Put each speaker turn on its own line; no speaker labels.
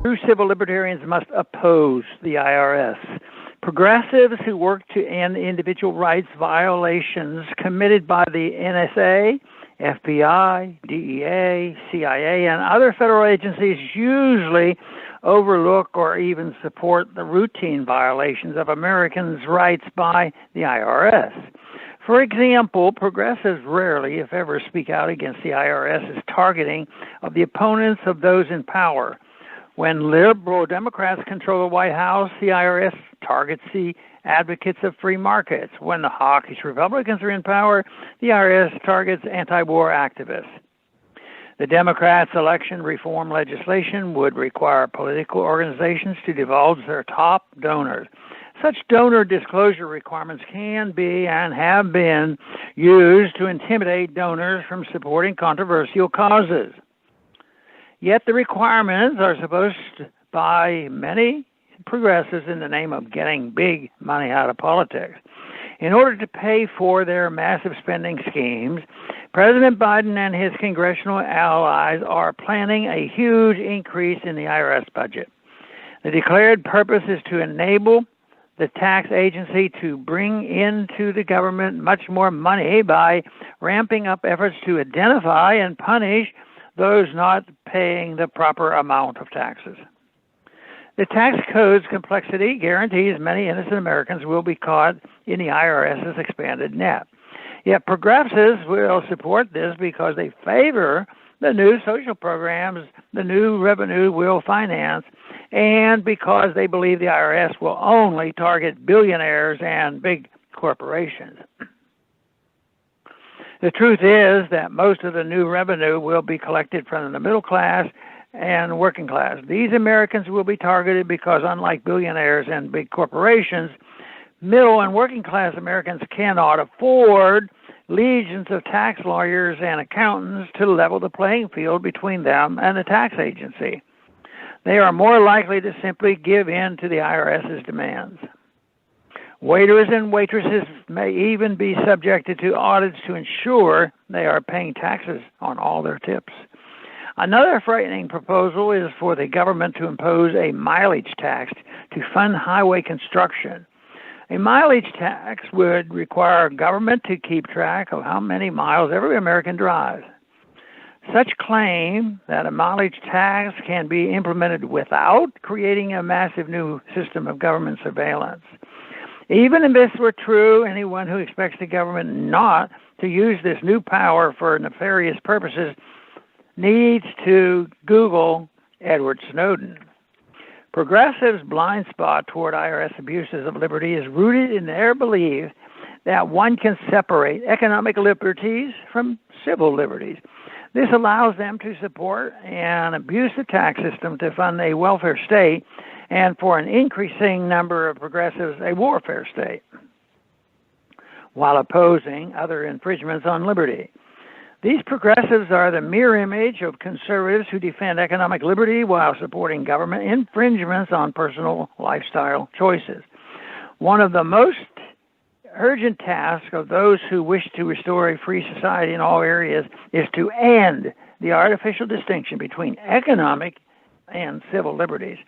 True civil libertarians must oppose the IRS. Progressives who work to end individual rights violations committed by the NSA, FBI, DEA, CIA, and other federal agencies usually overlook or even support the routine violations of Americans' rights by the IRS. For example, progressives rarely, if ever, speak out against the IRS's targeting of the opponents of those in power. When liberal Democrats control the White House, the IRS targets the advocates of free markets. When the hawkish Republicans are in power, the IRS targets anti-war activists. The Democrats' election reform legislation would require political organizations to divulge their top donors. Such donor disclosure requirements can be and have been used to intimidate donors from supporting controversial causes. Yet the requirements are supposed by many progressives in the name of getting big money out of politics. In order to pay for their massive spending schemes, President Biden and his congressional allies are planning a huge increase in the IRS budget. The declared purpose is to enable the tax agency to bring into the government much more money by ramping up efforts to identify and punish those not paying the proper amount of taxes. The tax code's complexity guarantees many innocent Americans will be caught in the IRS's expanded net. Yet progressives will support this because they favor the new social programs the new revenue will finance, and because they believe the IRS will only target billionaires and big corporations. The truth is that most of the new revenue will be collected from the middle class and working class. These Americans will be targeted because, unlike billionaires and big corporations, middle and working class Americans cannot afford legions of tax lawyers and accountants to level the playing field between them and the tax agency. They are more likely to simply give in to the IRS's demands. Waiters and waitresses may even be subjected to audits to ensure they are paying taxes on all their tips. Another frightening proposal is for the government to impose a mileage tax to fund highway construction. A mileage tax would require government to keep track of how many miles every American drives. Such claim that a mileage tax can be implemented without creating a massive new system of government surveillance. Even if this were true, anyone who expects the government not to use this new power for nefarious purposes needs to Google Edward Snowden. Progressives' blind spot toward IRS abuses of liberty is rooted in their belief that one can separate economic liberties from civil liberties. This allows them to support and abuse the tax system to fund a welfare state, and for an increasing number of progressives, a warfare state, while opposing other infringements on liberty. These progressives are the mirror image of conservatives who defend economic liberty while supporting government infringements on personal lifestyle choices. One of the most urgent tasks of those who wish to restore a free society in all areas is to end the artificial distinction between economic and civil liberties.